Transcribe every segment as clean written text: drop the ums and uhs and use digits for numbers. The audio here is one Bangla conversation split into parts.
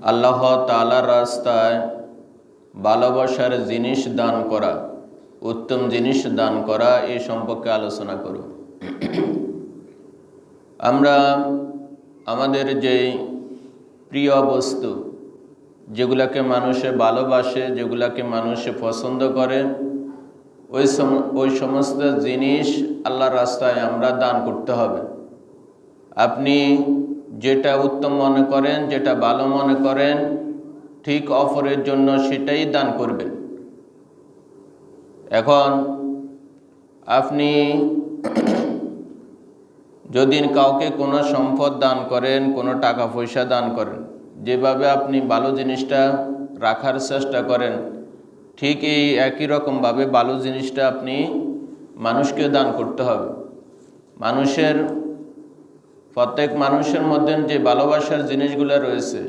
আল্লাহ তাআলার রাস্তায় ভালোবাসার জিনিস দান করা, উত্তম জিনিস দান করা, এই সম্পর্কে আলোচনা করব। আমরা আমাদের যে প্রিয় বস্তু, যেগুলাকে মানুষে ভালোবাসে, যেগুলাকে মানুষে পছন্দ করে, ওই সমস্ত জিনিস আল্লাহর রাস্তায় আমরা দান করতে হবে। আপনি যেটা উত্তম মনে করেন, যেটা ভালো মনে করেন, ঠিক অপরের জন্য সেটাই দান করবেন। এখন আপনি যদি কাউকে কোনো সম্পদ দান করেন, কোনো টাকা পয়সা দান করেন, যেভাবে আপনি ভালো জিনিসটা রাখার চেষ্টা করেন, ঠিক এই একই রকমভাবে ভালো জিনিসটা আপনি মানুষকে দান করতে হবে। প্রত্যেক মানুষের মধ্যে যে ভালোবাসার জিনিসগুলো রয়েছে,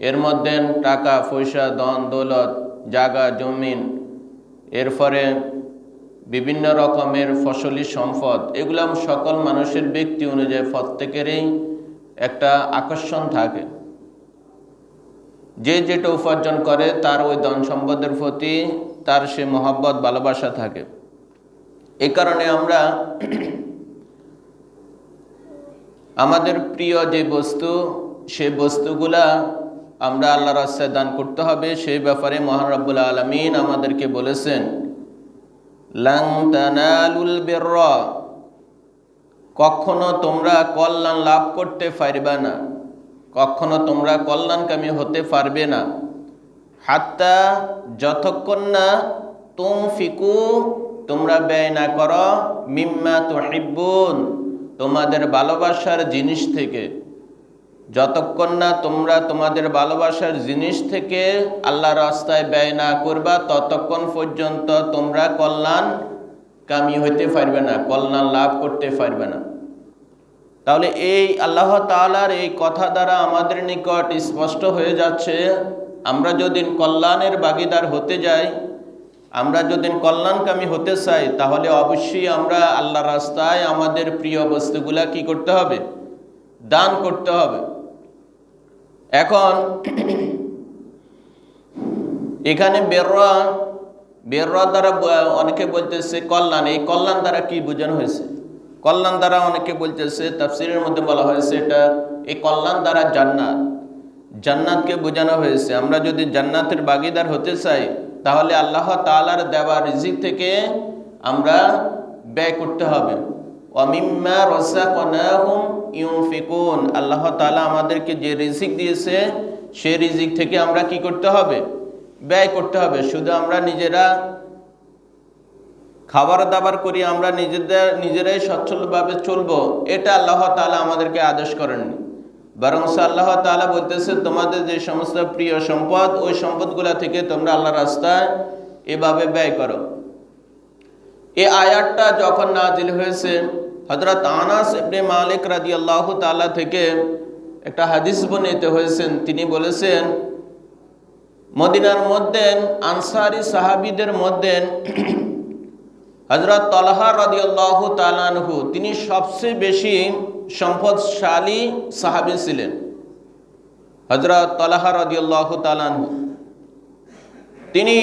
এর মধ্যে টাকা পয়সা, ধন দৌলত, জায়গা জমিন, এরপরে বিভিন্ন রকমের ফসলি সম্পদ, এগুলো সকল মানুষের ব্যক্তি অনুযায়ী প্রত্যেকেরই একটা আকর্ষণ থাকে। যে যেটা উপার্জন করে তার ওই ধন সম্পদের প্রতি তার সে মহব্বত, ভালোবাসা থাকে। এই কারণে আমরা আমাদের প্রিয় যে বস্তু, সেই বস্তুগুলা আমরা আল্লাহর রাস্তায় দান করতে হবে। সেই ব্যাপারে মহান রব্বুল আলামিন আমাদেরকে বলেছেন, লান তানালুল বিররা, কখনো তোমরা কল্যাণ লাভ করতে পারবে না, কখনো তোমরা কল্যাণকামী হতে পারবে না, হাত্তা, যতক্ষণ না তুনফিকু, তোমরা ব্যয় না করো, মিম্মা তুহিব্বুন, তোমাদের ভালোবাসার জিনিস থেকে। যতক্ষণ না তোমরা তোমাদের ভালোবাসার জিনিস থেকে আল্লাহর রাস্তায় ব্যয় না করবা, ততক্ষণ পর্যন্ত তোমরা কল্যাণকামী হইতে পারবে না, কল্যাণ লাভ করতে পারবে না। তাহলে এই আল্লাহ তাআলার এই কথা দ্বারা আমাদের নিকট স্পষ্ট হয়ে যাচ্ছে, আমরা যদি কল্যাণের ভাগীদার হতে যাই, আমরা যদি কল্যাণকামী হতে চাই, তাহলে অবশ্যই আমরা আল্লাহর রাস্তায় আমাদের প্রিয় বস্তুগুলা কি করতে হবে? দান করতে হবে। এখন এখানে বেররা দ্বারা অনেকে বলতেছে কল্যাণ, এই কল্যাণ দ্বারা কি বোঝানো হয়েছে? কল্যাণ দ্বারা অনেকে বলতেছে, তাফসীরের মধ্যে বলা হয়েছে এটা, এই কল্যাণ দ্বারা জান্নাতকে বোঝানো হয়েছে। আমরা যদি জান্নাতের ভাগীদার হতে চাই, তাহলে আল্লাহ তাআলার দেওয়া রিজিক থেকে আমরা ব্যয় করতে হবে। ওয়া মিম্মা রাযাকনাহুম ইউনফিকুন, আল্লাহ তাআলা আমাদেরকে যে রিজিক দিয়েছে, সেই রিজিক থেকে আমরা কি করতে হবে? ব্যয় করতে হবে। শুধু আমরা নিজেরা খাবার দাবার করি, আমরা নিজেরাই সচ্ছলভাবে চলবো, এটা আল্লাহ তাআলা আমাদেরকে আদেশ করেননি। বরং আল্লাহ তাআলা বলতেছে, তোমাদের যে সমস্ত প্রিয় সম্পদ, ওই সম্পদগুলা থেকে তোমরা আল্লাহর রাস্তায় এভাবে ব্যয় করো। এই আয়াতটা যখন নাজিল হয়েছে, হযরত আনাস ইবনে মালিক রাদিয়াল্লাহু তাআলা থেকে একটা হাদিস বর্ণিত হয়েছেন। তিনি বলেছেন, মদিনার মধ্যে আনসারী সাহাবীদের মধ্যে হযরত তালহা রাদিয়াল্লাহু তাআলা আনহু, তিনি সবচেয়ে বেশি সম্পদশালী সাহাবী ছিলেন। হযরত তালহা রাদিয়াল্লাহু তাআলা আনহু, তিনি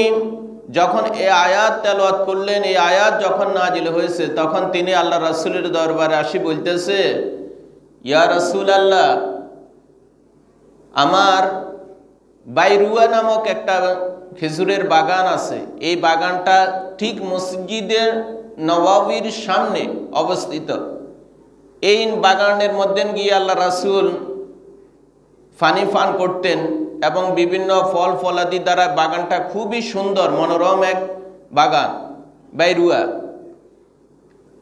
যখন এই আয়াত তেলাওয়াত করলেন, এই আয়াত যখন নাজিল হয়েছে, তখন তিনি আল্লাহ রাসূলের দরবারে আসি বলতেছে, ইয়া রাসূলুল্লাহ, আমার বাইরুয়া নামক একটা খেজুরের বাগান আছে। এই বাগানটা ঠিক মসজিদের নববীর সামনে অবস্থিত। এই বাগানের মধ্যে গিয়ে আল্লাহ রাসূল পানি পান করতেন এবং বিভিন্ন ফল ফলাদি দ্বারা বাগানটা খুবই সুন্দর, মনোরম এক বাগান, বাইরুয়া।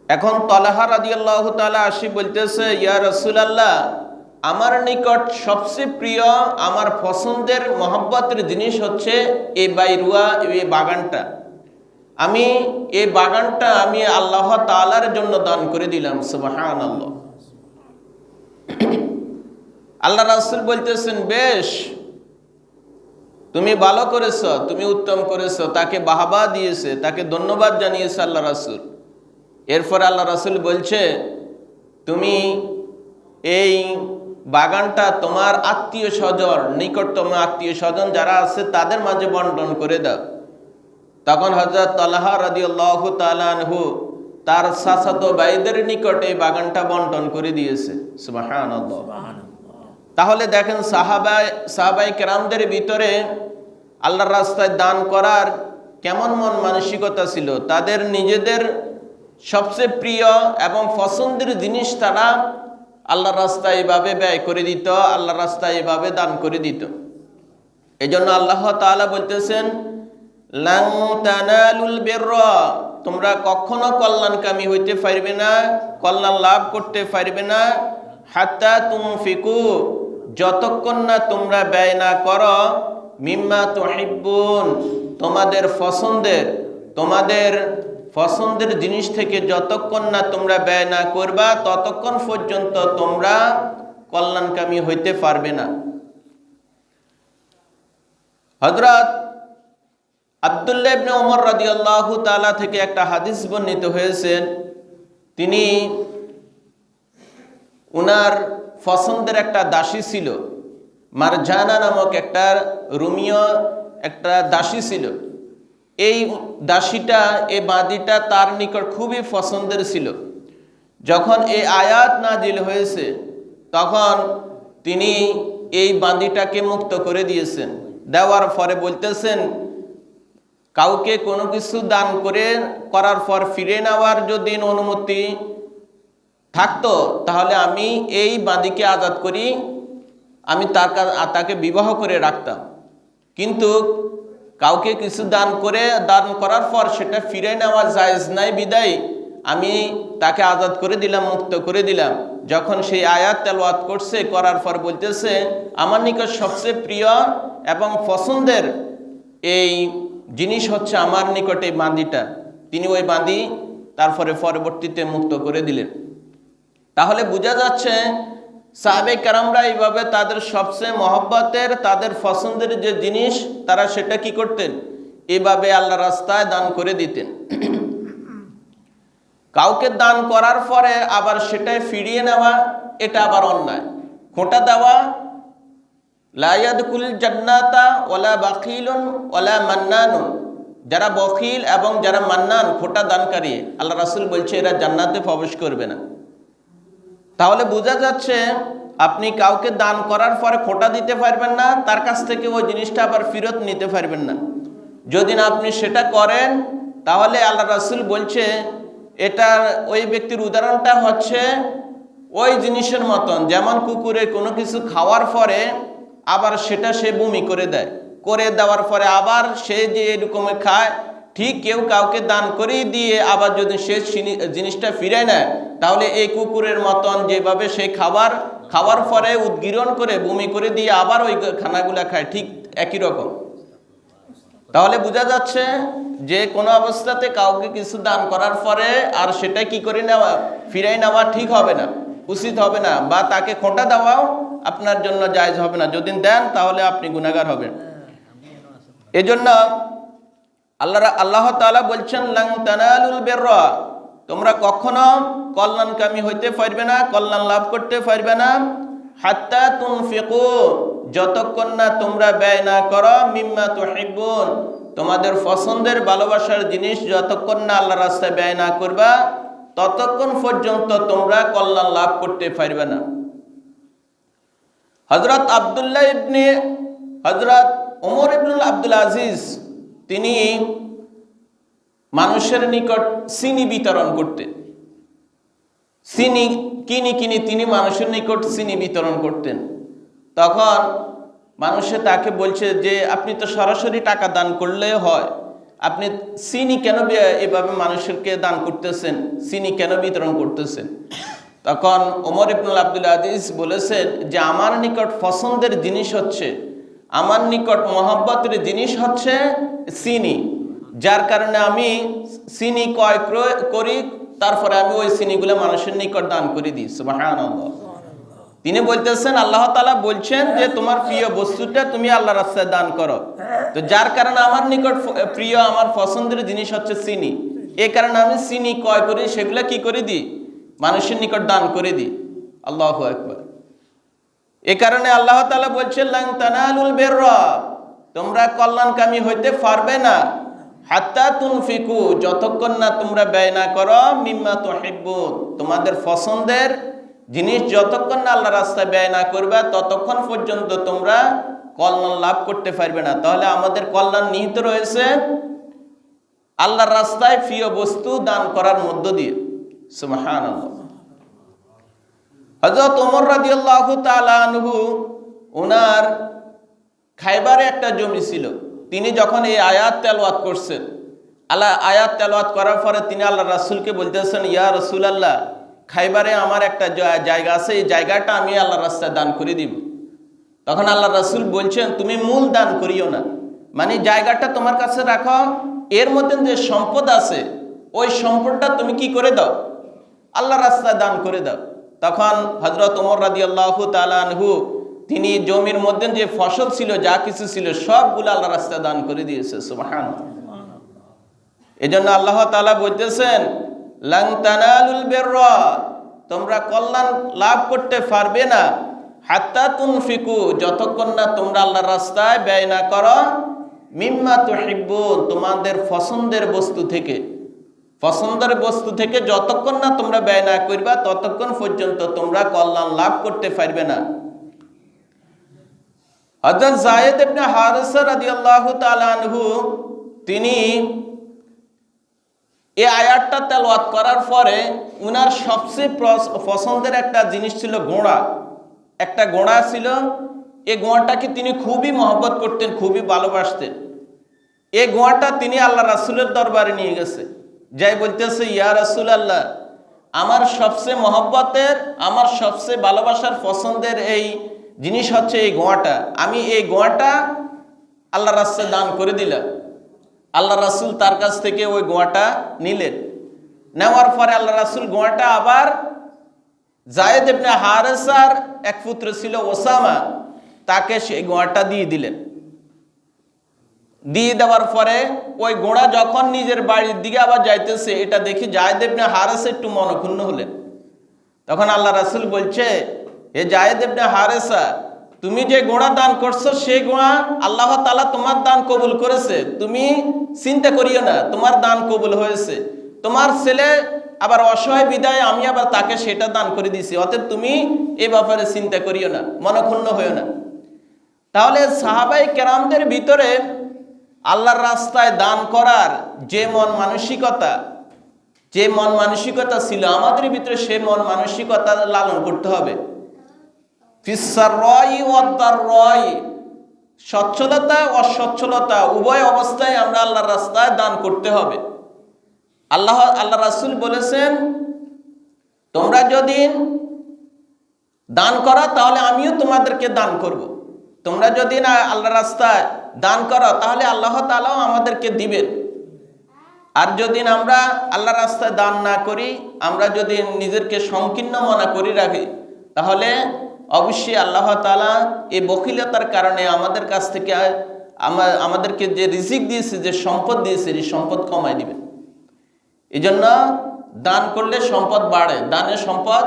এখন তালহা রাদিয়াল্লাহু তাআলা আসি বলতেছে, ইয়া রাসূলুল্লাহ, আমার নিকট সবচেয়ে প্রিয়, আমার পছন্দের মহব্বতের জিনিস হচ্ছে এই বাইরুয়া, এই বাগানটা। আমি এই বাগানটা আমি আল্লাহ তাআলার জন্য দান করে দিলাম। সুবহানাল্লাহ। আল্লাহ রাসূল বলতেছেন, বেশ, তুমি ভালো করেছো, তুমি উত্তম করেছো। তাকে বাহবা দিয়েছে, তাকে ধন্যবাদ জানিয়েছে আল্লাহ রাসূল। এরপর আল্লাহ রাসূল বলছে, তুমি এই বাগানটা তোমার আত্মীয় স্বজন, নিকটতম আত্মীয় স্বজন যারা আছে তাদের মাঝে বন্টন করে দাও। তখন হযরত তালহা রাদিয়াল্লাহু তাআলা আনহু তার চাচাতো ভাইদের নিকটে এই বাগানটা বন্টন করে দিয়েছে। সুবহানাল্লাহ। তাহলে দেখেন সাহাবায়ে কেরামদের ভিতরে আল্লাহর রাস্তায় দান করার কেমন মন মানসিকতা ছিল। তাদের নিজেদের সবচেয়ে প্রিয় এবং পছন্দের জিনিস তারা আল্লাহর রাস্তায় এভাবে ব্যয় করে দিত, আল্লাহর রাস্তায় এভাবে দান করে দিত। এই জন্য আল্লাহ তাআলা বলতেছেন, লান তানালুল বিররা, তোমরা কখনো কল্যাণকামী হইতে পারবে না, কল্যাণ লাভ করতে পারবে না, হাত্তা তুনফিকু, যতক্ষণ না তোমরা ব্যয় না করো, মিম্মা তুহিব্বুন, তোমাদের পছন্দের জিনিস থেকে যতক্ষণ না তোমরা ব্যয় না করবা ততক্ষণ পর্যন্ত তোমরা কল্যাণকামী হইতে পারবে না। হযরত আব্দুল্লাহ ইবনে ওমর রাদিয়াল্লাহু তাআলা থেকে একটা হাদিস বর্ণিত হয়েছে। তিনি উনার পছন্দের একটা দাসী ছিল, মারজানা নামক একটা রোমীয় একটা দাসী ছিল। এই দাসীটা, এই বাঁদিটা তার নিকট খুবই পছন্দের ছিল। যখন এই আয়াত নাজিল হয়েছে তখন তিনি এই বাঁদিটাকে মুক্ত করে দিয়েছেন। দেওয়ার পরে বলতেছেন, কাউকে কোনো কিছু দান করার পর ফিরে নেওয়ার যদি অনুমতি থাকতো তাহলে আমি এই বাঁদিকে আজাদ করি, আমি তাকে বিবাহ করে রাখতাম। কিন্তু কাউকে কিছু দান করার পর সেটা ফিরে নেওয়া জায়েজ নাই বিদায় আমি তাকে আজাদ করে দিলাম, মুক্ত করে দিলাম। যখন সেই আয়াত তেলাওয়াত করার পর বলতেছে, আমার নিকট সবচেয়ে প্রিয় এবং পছন্দের এই জিনিস হচ্ছে আমার নিকটে এই বাঁদিটা। তিনি ওই বাঁদি তারপরে পরবর্তীতে মুক্ত করে দিলেন। তাহলে বোঝা যাচ্ছে সাহাবে কেরামরা এইভাবে তাদের সবচেয়ে মহব্বতের, তাদের পছন্দের যে জিনিস তারা সেটা কি করতেন, এইভাবে আল্লাহর রাস্তায় দান করে দিতেন। কাউকে দান করার পরে আবার সেটাই ফিরিয়ে নেওয়া, এটা আবার অন্যায়। খোঁটা দেওয়া, লা ইয়াদখুলুল জান্নাতা ওয়ালা বাখিলুন ওয়ালা মান্নানুন, যারা বখিল এবং যারা মান্নান, খোঁটা দানকারী, আল্লাহ রাসূল বলছে এরা জান্নাতে প্রবেশ করবে না। তাহলে বোঝা যাচ্ছে আপনি কাউকে দান করার পরে খোঁটা দিতে পারবেন না, তার কাছ থেকে ওই জিনিসটা আবার ফেরত নিতে পারবেন না। যদি না আপনি সেটা করেন তাহলে আল্লাহ রাসূল বলছে এটার ওই ব্যক্তির উদাহরণটা হচ্ছে ওই জিনিসের মতন, যেমন কুকুরে কোনো কিছু খাওয়ার পরে আবার সেটা সে বমি করে দেওয়ার পরে আবার সে যে এরকম খায়, ঠিক কেউ কাউকে দান করে দিয়ে আবার যদি সে জিনিসটা ফিরে নেয় তাহলে এই কুকুরের মতন যেভাবে সে খাওয়ার পরে উদ্গীরণ করে বমি করে দিয়ে আবার ওই খানাগুলা খায়, ঠিক একই রকম। তাহলে বোঝা যাচ্ছে যে কোনো অবস্থাতে কাউকে কিছু দান করার পরে আর সেটা কি করে নেওয়া, ফিরাই নেওয়া ঠিক হবে না, উচিত হবে না, বা তাকে খোঁটা দেওয়াও আপনার জন্য জায়েজ হবে না। যদি দেন তাহলে আপনি গুনাহগার হবেন। এজন্য আল্লাহ তাআলা বলছেন, লান তানালুল বিররা, তোমরা কখনো কল্যাণকামী হইতে পারবে না, কল্যাণ লাভ করতে পারবে না, হাত্তা তুনফিকু, যতক্ষণ না তোমরা ব্যয় না করো, মিম্মা তুহিব্বুন, তোমাদের পছন্দের ভালোবাসার জিনিস যতক্ষণ না আল্লাহর রাস্তায় ব্যয় না করবা ততক্ষণ পর্যন্ত তোমরা কল্যাণ লাভ করতে পারবে না। হযরত ওমর ইবনুল আব্দুল আজিজ তিনি মানুষের নিকট চিনি বিতরণ করতেন। চিনি কিনি তিনি মানুষের নিকট চিনি বিতরণ করতেন। তখন মানুষে তাকে বলছে যে আপনি তো সরাসরি টাকা দান করলে হয়, আপনি চিনি কেন এভাবে মানুষকে দান করতেছেন, চিনি কেন বিতরণ করতেছেন? তখন ওমর ইবনুল আব্দুল আজিজ বলেছেন যে আমার নিকট পছন্দের জিনিস হচ্ছে, আমার নিকট মহব্বতের জিনিস হচ্ছে চিনি, যার কারণে আমি চিনি ক্রয় করি, তারপরে আমি ওই চিনিগুলো মানুষের নিকট দান করে দিই। সুবহানাল্লাহ। তিনি বলতেছেন, আল্লাহ তাআলা বলছেন যে তোমার প্রিয় বস্তুটা তুমি আল্লাহর রাস্তায় দান করো। তো যার কারণে আমার নিকট প্রিয়, আমার পছন্দের জিনিস হচ্ছে চিনি, এই কারণে আমি চিনি ক্রয় করি, সেগুলো কি করে দিই, মানুষের নিকট দান করে দিই। আল্লাহু আকবার। এ কারণে আল্লাহ তাআলা বলছেন লান তানালুল বিররা, তোমরা কল্যাণকামী হইতে পারবে না হাত্তা তুনফিকু, যতক্ষণ না তোমরা ব্যয় না করো মিম্মা তুহিব্বুন, তোমাদের পছন্দের জিনিস যতক্ষণ না আল্লাহর রাস্তায় ব্যয় না করবে ততক্ষণ পর্যন্ত তোমরা কল্যাণ লাভ করতে পারবে না। তাহলে আমাদের কল্যাণ নিহিত রয়েছে আল্লাহর রাস্তায় প্রিয় বস্তু দান করার মধ্য দিয়ে। সুবহানাল্লাহ। হযরত ওমর রাদিয়াল্লাহু তাআলা আনহু, ওনার খায়বারে একটা জমি ছিল। তিনি যখন এই আয়াত তেলাওয়াত করছেন, আয়াত তেলাওয়াত করার পরে তিনি আল্লাহ রাসূলকে বলতেছেন, ইয়া রাসূলুল্লাহ, খায়বারে আমার একটা জায়গা আছে, এই জায়গাটা আমি আল্লাহর রাস্তায় দান করে দিব। তখন আল্লাহ রাসূল বলছেন, তুমি মূল দান করিও না, মানে জায়গাটা তোমার কাছে রাখো, এর মধ্যে যে সম্পদ আছে ওই সম্পদটা তুমি কি করে দাও, আল্লাহর রাস্তায় দান করে দাও। তখন হযরত ওমর রাদিয়াল্লাহু তাআলা আনহু, তিনি জমির মধ্যে যে ফসল ছিল, যা কিছু ছিল, সবগুলো আল্লাহর রাস্তায় দান করে দিয়েছে। সুবহানাল্লাহ। এজন্য আল্লাহ তাআলা বলতেছেন লান তানালুল বিররা, তোমরা কল্যাণ লাভ করতে পারবে না হাত্তা তুনফিকু, যতক্ষণ না তোমরা আল্লাহর রাস্তায় ব্যয় না করো মিম্মা তুহিব্বুন, তোমাদের পছন্দের বস্তু থেকে, পছন্দের বস্তু থেকে যতক্ষণ না তোমরা ব্যয় না করবা ততক্ষণ পর্যন্ত তোমরা কল্যাণ লাভ করতে পারবে না। হযরত যায়েদ ইবনে হারিসা রাদিয়াল্লাহু তাআলা আনহু, তিনি এই আয়াতটা তেলাওয়াত করার পরে উনার সবচেয়ে পছন্দের একটা জিনিস ছিল ঘোড়া। একটা ঘোড়া ছিল, এই ঘোড়াটাকে তিনি খুবই মহব্বত করতেন, খুবই ভালোবাসতেন। এই ঘোড়াটা তিনি আল্লাহ রাসূলের দরবারে নিয়ে গেছে, যাই বলতেছে, ইয়া রাসূলুল্লাহ, আমার সবচেয়ে মহব্বতের, আমার সবচেয়ে ভালোবাসার পছন্দের এই জিনিস হচ্ছে এই ঘোড়াটা, আমি এই ঘোড়াটা আল্লাহ রাস্তায় দান করে দিলাম। আল্লাহ রাসূল তার কাছ থেকে ওই ঘোড়াটা নিলেন। নেওয়ার পরে আল্লাহ রাসূল ঘোড়াটা আবার যায়েদ ইবনে হারিসার এক পুত্র ছিল ওসামা, তাকে সেই ঘোড়াটা দিয়ে দিলেন। দিয়ে দেওয়ার পরে ওই ঘোড়া যখন নিজের বাড়ির দিকে আবার যাইতেছে, এটা দেখি যায়েদ ইবনে হারিসা একটু মনক্ষুণ্ণ হলেন। তখন আল্লাহ রাসূল বলছে, হে যায়েদ ইবনে হারিসা, তুমি যে ঘোড়া দান করছো সেই ঘোড়া আল্লাহ তাআলা তোমার দান কবুল করেছে, তুমি চিন্তা করিও না, তোমার দান কবুল হয়েছে। তোমার ছেলে আবার অসহায় বিদায় আমি আবার তাকে সেটা দান করে দিয়েছি, অতএব তুমি এই ব্যাপারে চিন্তা করিও না, মনক্ষুণ্ণ হইও না। তাহলে সাহাবায়ে কেরামদের ভিতরে আল্লাহর রাস্তায় দান করার যে মন মানসিকতা ছিল, আমাদের ভিতরে সেই মন মানসিকতা লালন করতে হবে। ফিসসাররাই ওয়াদ-দাররাই, সচ্ছলতা অসচ্ছলতা উভয় অবস্থায় আমরা আল্লাহর রাস্তায় দান করতে হবে। আল্লাহ রাসূল বলেছেন, তোমরা যদি দান করো তাহলে আমিও তোমাদেরকে দান করব। তোমরা যদি না আল্লাহর রাস্তায় দান করো তাহলে আল্লাহ তাআলাও আমাদেরকে দিবেন। আর যদি আমরা আল্লাহর রাস্তায় দান না করি, আমরা যদি নিজেকে সংকীর্ণ মনে করি রাখি, তাহলে অবশ্যই আল্লাহ তাআলা এই বখিলতার কারণে আমাদের কাছ থেকে আমাদেরকে যে রিজিক দিয়েছে, যে সম্পদ দিয়েছে, এই সম্পদ কমায় দিবেন। এই জন্য দান করলে সম্পদ বাড়ে, দানের সম্পদ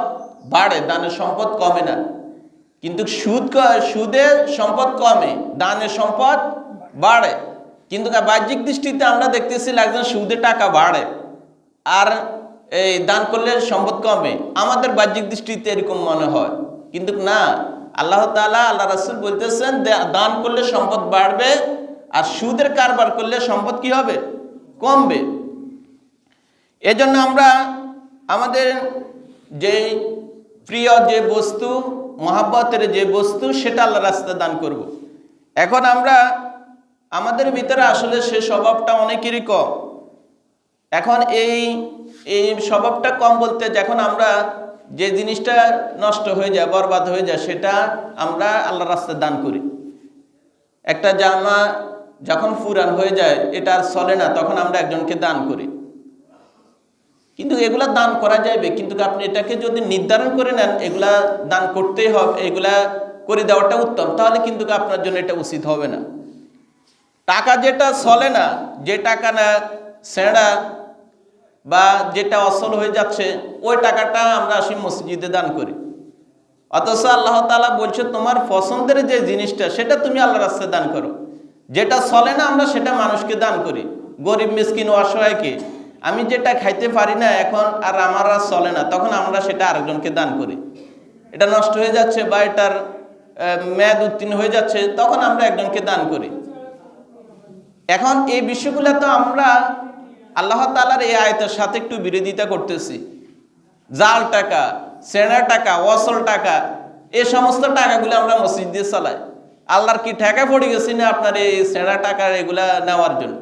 বাড়ে, দানের সম্পদ কমে না। কিন্তু সুদে সম্পদ কমে, দানের সম্পদ বাড়ে। কিন্তু বাহ্যিক দৃষ্টিতে আমরা দেখতেছি একজন সুদে টাকা বাড়ে আর এই দান করলে সম্পদ কমে, আমাদের বাহ্যিক দৃষ্টিতে এরকম মনে হয়। কিন্তু না, আল্লাহ তাআলা, আল্লাহ রাসূল বলতেছেন দান করলে সম্পদ বাড়বে আর সুদের কারবার করলে সম্পদ কি হবে, কমবে। এজন্য আমরা আমাদের যে প্রিয় যে বস্তু, মহাব্বতের যে বস্তু, সেটা আল্লাহর রাস্তায় দান করব। এখন আমরা আমাদের ভিতরে আসলে সে স্বভাবটা অনেকেরই কম। এখন এই স্বভাবটা কম বলতে, যখন আমরা যে জিনিসটা নষ্ট হয়ে যায়, বরবাদ হয়ে যায়, সেটা আমরা আল্লাহর রাস্তায় দান করি। একটা জামা যখন পুরান হয়ে যায়, এটা আর চলে না, তখন আমরা একজনকে দান করি। কিন্তু এগুলা দান করা যাবে, কিন্তু আপনি এটাকে যদি নির্ধারণ করে নেন এগুলা দান করতেই হবে, এগুলা করে দেওয়াটা উত্তম, তাহলে কিন্তু আপনার জন্য এটা উচিত হবে না। টাকা যেটা চলে না, যে টাকা না ছেঁড়া বা যেটা অচল হয়ে যাচ্ছে, ওই টাকাটা আমরা আসি মসজিদে দান করি, অথচ আল্লাহ তাআলা বলছে তোমার পছন্দের যে জিনিসটা সেটা তুমি আল্লাহর রাস্তায় দান করো। যেটা চলে না আমরা সেটা মানুষকে দান করি, গরিব মিসকিন অসহায়কে। আমি যেটা খাইতে পারি না এখন আর আমার আর চলে না, তখন আমরা সেটা আরেকজনকে দান করি। এটা নষ্ট হয়ে যাচ্ছে বা এটার মেয়াদ উত্তীর্ণ হয়ে যাচ্ছে, তখন আমরা একজনকে দান করি। এখন এই বিষয়গুলো তো আমরা আল্লাহ তাআলার এই আয়াতের সাথে একটু বিরোধিতা করতেছি। জাল টাকা, সেনা টাকা, ওয়াসল টাকা, এই সমস্ত টাকাগুলো আমরা মসজিদ দিয়ে চালাই। আল্লাহর কি ঠেকা পড়ে গেছি না আপনার এই সেনা টাকা এগুলা নেওয়ার জন্য?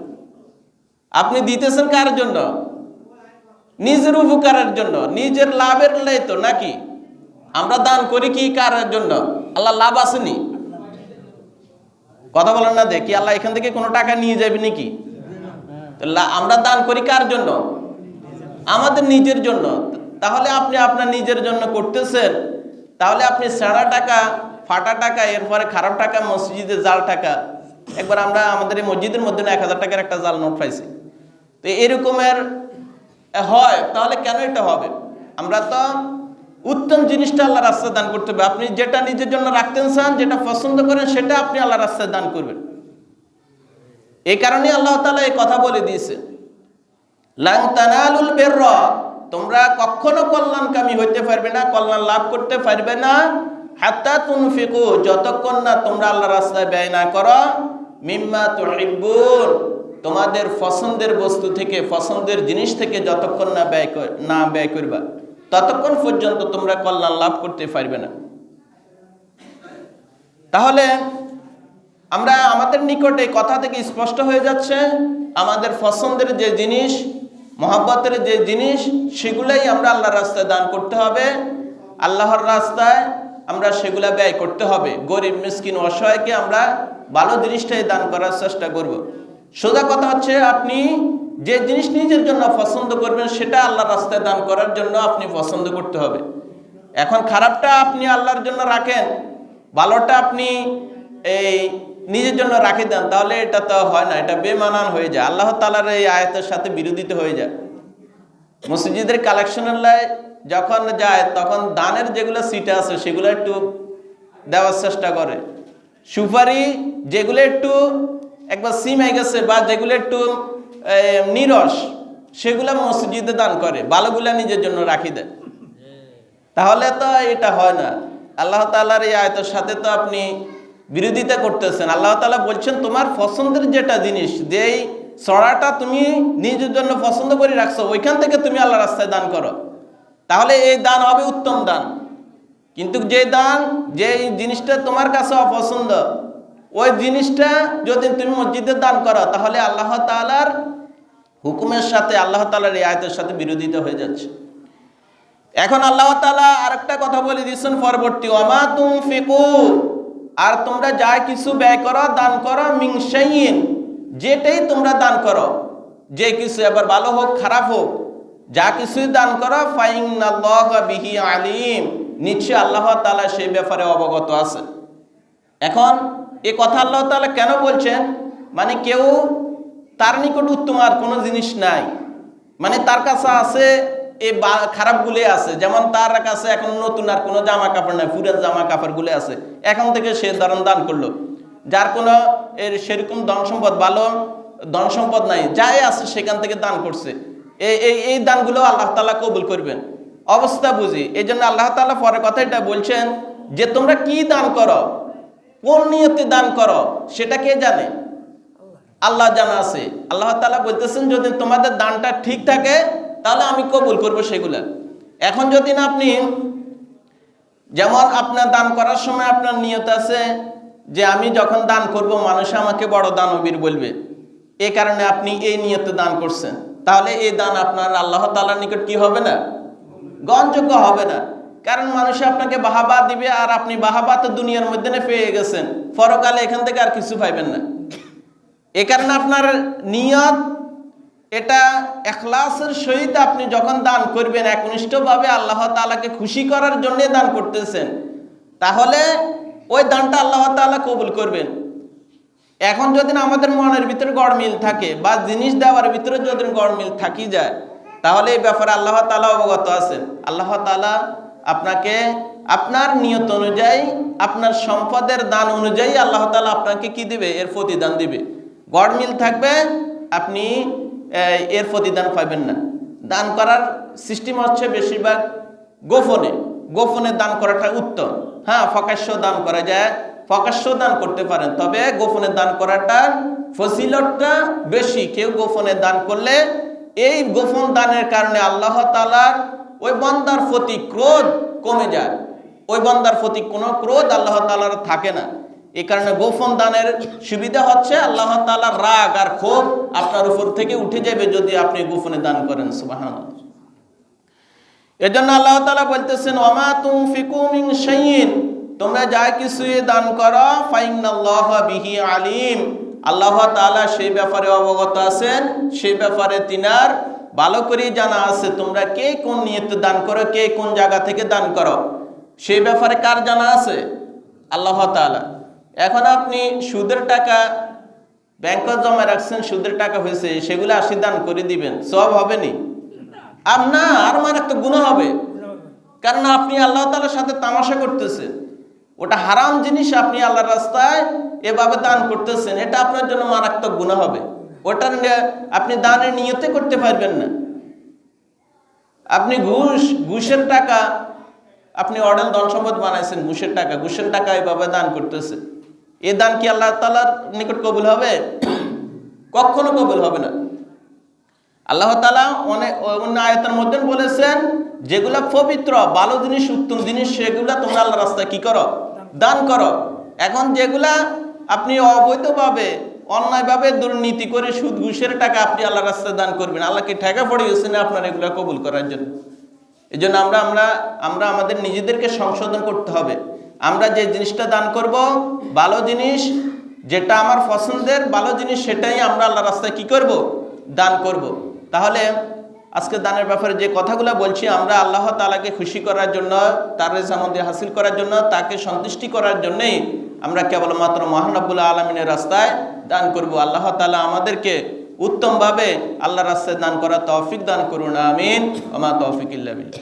আপনি দিতেছেন কার জন্য? নিজের উপকারের জন্য, নিজের লাভের লাই তো নাকি? আমরা দান করি কি কার জন্য? আল্লাহ লাভ আসেনি? কথা বলেন না, দেখি আল্লাহ এখান থেকে কোনো টাকা নিয়ে যাবে নাকি? আমরা দান করি কার জন্য? আমাদের নিজের জন্য। তাহলে আপনি আপনার নিজের জন্য করতেছেন, তাহলে আপনি সেরা টাকা, ফাটা টাকা, এরপরে খারাপ টাকা, মসজিদে জাল টাকা। একবার আমরা আমাদের এই মসজিদের মধ্যে 1000 টাকার একটা জাল নোট পাইছি। তো এরকমের হয়, তাহলে কেন এটা হবে? আমরা তো উত্তম জিনিসটা আল্লাহ রাস্তায় দান করতে হবে। আপনি যেটা নিজের জন্য রাখতেন চান, যেটা পছন্দ করেন, সেটা আপনি আল্লাহ রাস্তায় দান করবেন। এই কারণে আল্লাহ তাআলা এই কথা বলে দিয়েছে, লান তানালুল বিররা, তোমরা কখনো কল্যাণকামী হইতে পারবে না, কল্যাণ লাভ করতে পারবে না, হাত্তা তুনফিকু, যতক্ষণ না তোমরা আল্লাহর রাস্তায় ব্যয় না করো, মিম্মা তুহিব্বুন, তোমাদের পছন্দের বস্তু থেকে, পছন্দের জিনিস থেকে যতক্ষণ না ব্যয় করবা, ততক্ষণ পর্যন্ত তোমরা কল্যাণ লাভ করতে পারবে না। তাহলে আমরা আমাদের নিকটে কথা থেকে স্পষ্ট হয়ে যাচ্ছে, আমাদের পছন্দের যে জিনিস, মহব্বতের যে জিনিস, সেগুলাই আমরা আল্লাহর রাস্তায় দান করতে হবে। আল্লাহর রাস্তায় আমরা সেগুলা ব্যয় করতে হবে। গরিব মিসকিন অসহায়কে আমরা ভালো জিনিসটাই দান করার চেষ্টা করব। সোজা কথা হচ্ছে, আপনি যে জিনিস নিজের জন্য পছন্দ করবেন সেটা আল্লাহর রাস্তায় দান করার জন্য আপনি পছন্দ করতে হবে। এখন খারাপটা আপনি আল্লাহর জন্য রাখেন, ভালোটা আপনি এই নিজের জন্য রাখে দেন, তাহলে এটা তো হয় না, এটা বেমানান হয়ে যায়, আল্লাহ তাআলার এই আয়াতের সাথে বিরোধিতা হয়ে যায়। মসজিদের কালেকশনের লাই যখন যায়, তখন দানের যেগুলো সিটা আছে সেগুলো একটু দেওয়ার চেষ্টা করে। সুপারি যেগুলো একটু একবার সিম হয়ে গেছে বা যেগুলো একটু নিরস, সেগুলো মসজিদে দান করে, ভালোগুলা নিজের জন্য রাখি দেয়। তাহলে তো এটা হয় না। আল্লাহ তাআলার এই আয়াতের সাথে তো আপনি বিরোধিতা করতেছেন। আল্লাহ তাআলা বলছেন, তোমার পছন্দের যেটা জিনিস, যেই ছড়াটা তুমি নিজের জন্য পছন্দ করে রাখছো, ওইখান থেকে তুমি আল্লাহর রাস্তায় দান করো, তাহলে এই দান হবে উত্তম দান। কিন্তু যে দান, যে জিনিসটা তোমার কাছে অপছন্দ, ওই জিনিসটা যদি তুমি মসজিদে দান করো, তাহলে আল্লাহ তাআলার হুকুমের সাথে, আল্লাহ তাআলার এই আয়াতের সাথে বিরোধিতা হয়ে যাচ্ছে। এখন আল্লাহ তাআলা আরেকটা কথা বলে দিয়েছেন পরবর্তী, ওয়ামা তুনফিকু, আর তোমরা যা কিছু ব্যয় করো, দান করো, মিন শাইইন, যেটাই তোমরা দান করো, যে কিছু, এবার ভালো হোক খারাপ হোক, যা কিছুই দান করো, ফাইন্নাল্লাহা বিহি আলিম, নিশ্চয় আল্লাহ তাআলা সেই ব্যাপারে অবগত আছে। এখন এই কথা আল্লাহ তাআলা কেন বলছেন? মানে কেউ, তার নিকট উত্তম আর কোনো জিনিস নাই, মানে তার কাছে আছে এই খারাপগুলো আছে। যেমন তার কাছে এখন নতুন আর কোনো জামা কাপড় নাই, পুরান জামা কাপড়গুলো আছে, এখন থেকে সে ধরন দান করলো। যার কোনো এর সেরকম ধন সম্পদ, ভালো ধন সম্পদ নাই, যাই আছে সেখান থেকে দান করছে, এই দানগুলো আল্লাহ তাআলা কবুল করবেন, অবস্থা বুঝি। এই জন্য আল্লাহ তাআলা পরে কথা এটা বলছেন যে তোমরা কি দান করো, কোন নিয়তে দান করো, সেটা কে জানে? আল্লাহ জানা আছে। আল্লাহ তাআলা বলতেছেন, যদি তোমাদের দানটা ঠিক থাকে তাহলে আমি কবুল করবো সেগুলা। এখন যদি না আপনি, যেমন আপনার দান করার সময় আপনার নিয়ত আছে যে আমি যখন দান করব মানুষ আমাকে বড় দানবীর বলবে, এই কারণে আপনি এই নিয়তে দান করছেন, তাহলে এই দান আপনার আল্লাহ তাআলার নিকট কি হবে না? গ্রহণযোগ্য হবে না। কারণ মানুষ আপনাকে বাহাবা দিবে, আর আপনি বাহাবা তো দুনিয়ার মধ্যে পেয়ে গেছেন, পরকালে এখান থেকে আর কিছু পাইবেন না। এ কারণে আপনার নিয়ত, এটা ইখলাসের সহিত আপনি যখন দান করবেন, একনিষ্ঠভাবে আল্লাহ তাআলাকে খুশি করার জন্য দান করতেছেন, তাহলে ওই দানটা আল্লাহ তাআলা কবুল করবেন। এখন যদি আমাদের মনের ভিতরে গড়মিল থাকে, বা জিনিস দেওয়ার ভিতরে যদি গড়মিল থাকি যায়, তাহলে এই ব্যাপারে আল্লাহ তাআলা অবগত আছেন। আল্লাহ তাআলা আপনাকে আপনার নিয়ত অনুযায়ী, আপনার সম্পদের দান অনুযায়ী আল্লাহ তাআলা আপনাকে কি দিবে? এর প্রতিদান দিবে। গড়মিল থাকবে, আপনি এর প্রতিদান পাবেন না। দান করার সিস্টেম হচ্ছে বেশিরভাগ গোপনে, গোপনে দান করাটা উত্তম। হ্যাঁ, প্রকাশ্য দান করা যায়, প্রকাশ্য দান করতে পারেন, তবে গোপনে দান করাটার ফজিলতটা বেশি। কেউ গোপনে দান করলে এই গোপন দানের কারণে আল্লাহ তাআলার ওই বান্দার প্রতি ক্রোধ কমে যায়, ওই বান্দার প্রতি কোনো ক্রোধ আল্লাহ তাআলার থাকে না। এই কারণে গোপন দানের সুবিধা হচ্ছে আল্লাহ তাআলার রাগ আর ক্ষোভ আপনার উপর থেকে উঠে যাবে যদি আপনি গোপনে দান করেন। সুবহানাল্লাহ। এজন্য আল্লাহ তাআলা বলতেছেন, ওমা তুনফিকু মিন শাইইন, তোমরা যা কিছু দান করো, ফাইন্নাল্লাহা বিহি আলিম, আল্লাহ তাআলা সেই ব্যাপারে অবগত আছেন, সেই ব্যাপারে তিনার ভালো করে জানা আছে। তোমরা কে কোন নিয়তে দান করো, কে কোন জায়গা থেকে দান করো, সেই ব্যাপারে কার জানা আছে? আল্লাহ তাআলা। এখন আপনি সুদের টাকা ব্যাংকে জমা রাখছেন, সুদের টাকা হয়েছে, সেগুলো 80 দান করে দিবেন, সওয়াব হবে নি? না, আর মারাত্মক গুনাহ হবে। কারণ আপনি আল্লাহ তাআলার সাথে তামাশা করতেছেন, ওটা হারাম জিনিস আপনি আল্লাহর রাস্তায় এভাবে দান করতেছেন, এটা আপনার জন্য মারাত্মক গুনাহ হবে। ওটা আপনি দানের নিয়তে করতে পারবেন না। আপনি ঘুষের টাকা, আপনি অডেল ধন সম্পদ বানাইছেন, ঘুষের টাকা এভাবে দান করতেছে, এ দান কি আল্লাহ তাআলার নিকট কবুল হবে? কখনো কবুল হবে না। আল্লাহ তাআলা অন্য আয়াতের মধ্যে বলেছেন, যেগুলা পবিত্র, ভালো জিনিস, উত্তম জিনিস, সেগুলা তোমরা আল্লাহর রাস্তায় কি করো? দান করো। এখন যেগুলা আপনি অবৈধভাবে, অন্যায়ভাবে দুর্নীতি করে সুদ ঘুষের টাকা আপনি আল্লাহর রাস্তায় দান করবেন, আল্লাহ কি ঠেকা পড়িয়েছে না আপনার এগুলা কবুল করার জন্য? এই জন্য আমরা আমাদের নিজেদেরকে সংশোধন করতে হবে। আমরা যে জিনিসটা দান করব, ভালো জিনিস, যেটা আমার পছন্দের ভালো জিনিস, সেটাই আমরা আল্লাহর রাস্তায় কি করব? দান করব। তাহলে আজকে দানের ব্যাপারে যে কথাগুলো বলছি, আমরা আল্লাহ তাআলাকে খুশি করার জন্য, তার রেজামন্দি হাসিল করার জন্য, তাকে সন্তুষ্টি করার জন্যই আমরা কেবলমাত্র মহান রব্বুল আলামিনের রাস্তায় দান করব। আল্লাহ তাআলা আমাদেরকে উত্তমভাবে আল্লাহর রাস্তায় দান করার তৌফিক দান করুন। আমিন। ওয়া মা তৌফিক ইল্লা বিল্লাহ।